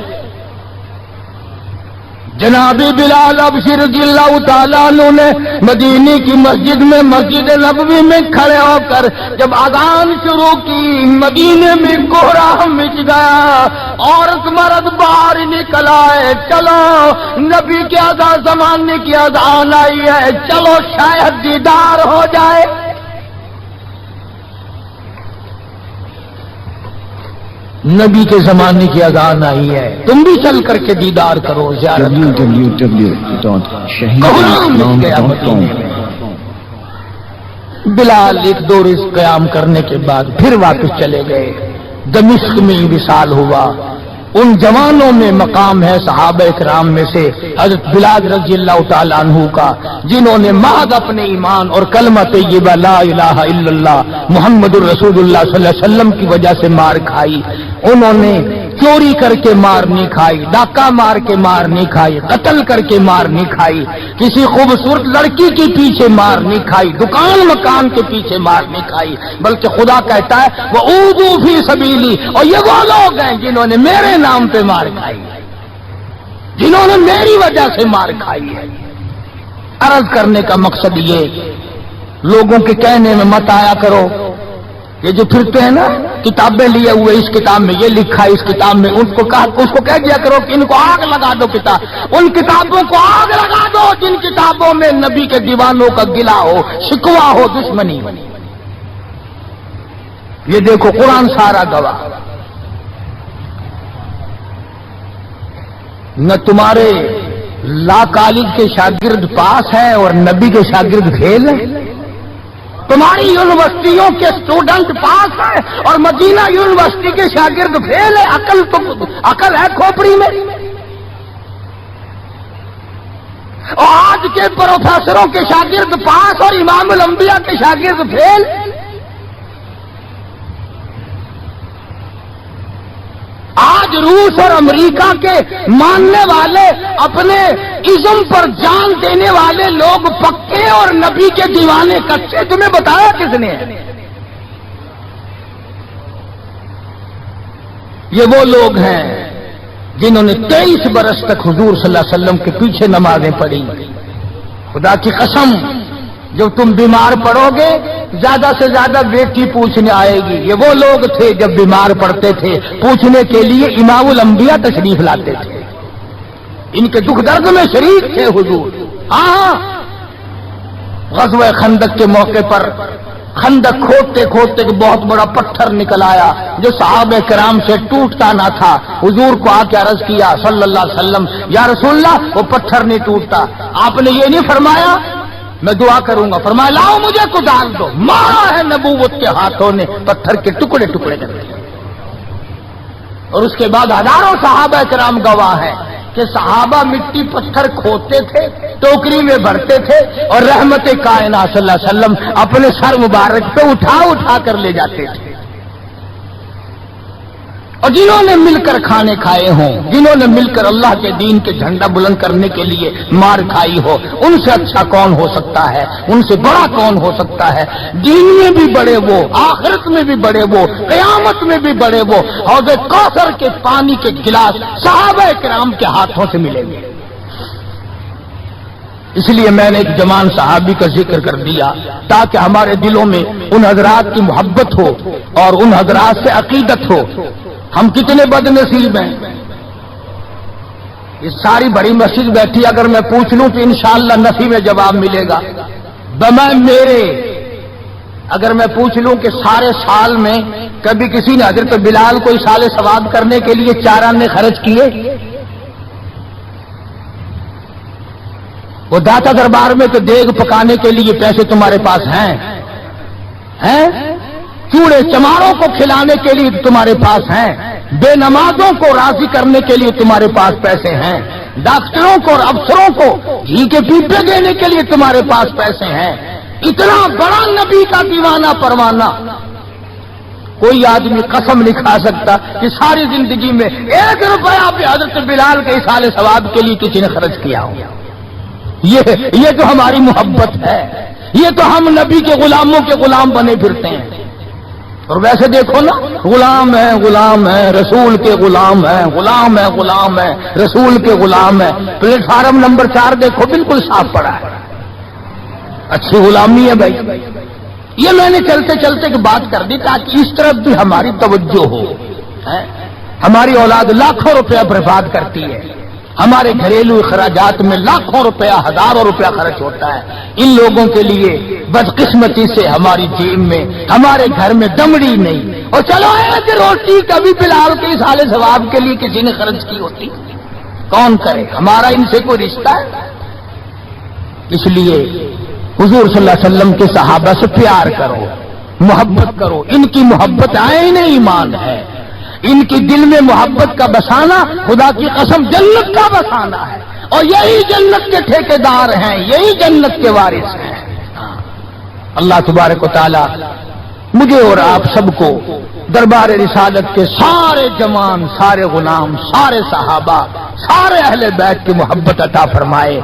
جناب بلال ابشر رضی اللہ تعالیٰ عنہ نے مدینے کی مسجد میں، مسجد نبوی میں کھڑے ہو کر جب اذان شروع کی، مدینے میں کوہرام مچ گیا، عورت مرد باہر نکل آئے، چلو نبی کے اذان زمانے کی اذان آئی ہے، چلو شاید دیدار ہو جائے۔ نبی کے زمانے کی اذان آئی ہے، تم بھی چل کر کے دیدار کرو، زیارت کرو۔ بلال ایک دو روز قیام کرنے کے بعد پھر واپس چلے گئے، دمشق میں وصال ہوا۔ ان جوانوں میں مقام ہے صحابہ اکرام میں سے حضرت بلال رضی اللہ تعالیٰ عنہ کا، جنہوں نے محض اپنے ایمان اور کلمہ طیبہ لا الہ الا اللہ محمد الرسول اللہ صلی اللہ علیہ وسلم کی وجہ سے مار کھائی۔ انہوں نے چوری کر کے مار نہیں کھائی، ڈاکہ مار کے مار نہیں کھائی، قتل کر کے مار نہیں کھائی، کسی خوبصورت لڑکی کے پیچھے مار نہیں کھائی، دکان مکان کے پیچھے مار نہیں کھائی، بلکہ خدا کہتا ہے وہ اوذوا فی سبیلی، اور یہ وہ لوگ ہیں جنہوں نے میرے نام پہ مار کھائی۔ جنہوں نے میری وجہ سے مار کھائی ہے۔ عرض کرنے کا مقصد یہ، لوگوں کے کہنے میں مت آیا کرو، یہ جو پھرتے ہیں نا کتابیں لیے ہوئے، اس کتاب میں یہ لکھا ہے، اس کتاب میں، اس کو کہہ دیا کرو کہ ان کو آگ لگا دو، کتاب ان کتابوں کو آگ لگا دو جن کتابوں میں نبی کے دیوانوں کا گلا ہو، شکوہ ہو، دشمنی۔ یہ دیکھو قرآن سارا گواہ، نہ تمہارے لا کالج کے شاگرد پاس ہیں اور نبی کے شاگرد فیل ہیں، تمہاری یونیورسٹیوں کے اسٹوڈنٹ پاس ہیں اور مدینہ یونیورسٹی کے شاگرد فیل ہے۔ عقل ہے کھوپڑی میں؟ اور آج کے پروفیسروں کے شاگرد پاس اور امام الانبیاء کے شاگرد فیل۔ آج روس اور امریکہ کے ماننے والے، اپنے ازم پر جان دینے والے لوگ پکے اور نبی کے دیوانے کچے، تمہیں بتایا کس نے؟ یہ وہ لوگ ہیں جنہوں نے 23 برس تک حضور صلی اللہ علیہ وسلم کے پیچھے نمازیں پڑھی۔ خدا کی قسم، جب تم بیمار پڑو گے زیادہ سے زیادہ بیٹی پوچھنے آئے گی۔ یہ وہ لوگ تھے جب بیمار پڑتے تھے پوچھنے کے لیے امام الانبیاء تشریف لاتے تھے، ان کے دکھ درد میں شریک تھے حضور۔ ہاں، غزوہ خندق کے موقع پر خندق کھودتے کھودتے ایک بہت بڑا پتھر نکل آیا جو صحابہ کرام سے ٹوٹتا نہ تھا۔ حضور کو آ کے عرض کیا صلی اللہ علیہ وسلم، یا رسول اللہ وہ پتھر نہیں ٹوٹتا۔ آپ نے یہ نہیں فرمایا میں دعا کروں گا، فرمایا لاؤ مجھے کدال دو۔ مارا ہے نبوت کے ہاتھوں نے، پتھر کے ٹکڑے ٹکڑے کر دیے۔ اور اس کے بعد ہزاروں صحابہ کرام گواہ ہیں کہ صحابہ مٹی پتھر کھودتے تھے، ٹوکری میں بھرتے تھے اور رحمت کائنات صلی اللہ علیہ وسلم اپنے سر مبارک پہ اٹھا اٹھا کر لے جاتے تھے۔ اور جنہوں نے مل کر کھانے کھائے ہوں، جنہوں نے مل کر اللہ کے دین کے جھنڈا بلند کرنے کے لیے مار کھائی ہو، ان سے اچھا کون ہو سکتا ہے، ان سے بڑا کون ہو سکتا ہے؟ دین میں بھی بڑے وہ، آخرت میں بھی بڑے وہ، قیامت میں بھی بڑے وہ۔ حوض کوثر کے پانی کے گلاس صحابہ کرام کے ہاتھوں سے ملیں گے۔ اس لیے میں نے ایک جوان صحابی کا ذکر کر دیا تاکہ ہمارے دلوں میں ان حضرات کی محبت ہو اور ان حضرات سے عقیدت ہو۔ ہم کتنے بد نصیب ہیں، یہ ساری بڑی مسجد بیٹھی، اگر میں پوچھ لوں تو انشاءاللہ نفی میں جواب ملے گا۔ اگر میں پوچھ لوں کہ سارے سال میں کبھی کسی نے حضرت بلال کو اصال ثواب کرنے کے لیے 4 آنے خرچ کیے؟ وہ داتا دربار میں تو دیگ پکانے کے لیے پیسے تمہارے پاس ہیں؟ چوڑے چماروں کو کھلانے کے لیے تمہارے پاس ہیں؟ بے نمازوں کو راضی کرنے کے لیے تمہارے پاس پیسے ہیں؟ ڈاکٹروں کو اور افسروں کو گھی کے پیپے دینے کے لیے تمہارے پاس پیسے ہیں؟ اتنا بڑا نبی کا دیوانہ پروانہ کوئی آدمی قسم نہیں کھا سکتا کہ ساری زندگی میں 1 روپیہ بھی حضرت بلال کے اصال ثواب کے لیے کسی نے خرچ کیا ہو۔ یہ تو ہماری محبت ہے، یہ تو ہم نبی کے غلاموں کے غلام بنے پھرتے ہیں۔ اور ویسے دیکھو نا، غلام ہے رسول کے غلام ہے، غلام ہے رسول کے غلام ہے۔ پلیٹ فارم نمبر 4 دیکھو، بالکل صاف پڑا ہے، اچھی غلامی ہے بھائی۔ یہ میں نے چلتے چلتے ایک بات کر دی تاکہ اس طرف بھی ہماری توجہ ہو۔ ہماری اولاد لاکھوں روپیہ برباد کرتی ہے، ہمارے گھریلو اخراجات میں لاکھوں روپیہ، ہزاروں روپیہ خرچ ہوتا ہے۔ ان لوگوں کے لیے بدقسمتی سے ہماری جیب میں، ہمارے گھر میں دمڑی نہیں۔ اور چلو ایک روٹی کبھی بلال کے اصال ثواب کے لیے کسی نے خرچ کی ہوتی، کون کرے؟ ہمارا ان سے کوئی رشتہ ہے؟ اس لیے حضور صلی اللہ علیہ وسلم کے صحابہ سے پیار کرو، محبت کرو، ان کی محبت عین ایمان ہے۔ ان کی دل میں محبت کا بسانا خدا کی قسم جنت کا بسانا ہے، اور یہی جنت کے ٹھیکیدار ہیں، یہی جنت کے وارث ہیں۔ اللہ تبارک و تعالی مجھے اور آپ سب کو دربار رسالت کے سارے جوان، سارے غلام، سارے صحابہ، سارے اہل بیت کی محبت عطا فرمائے۔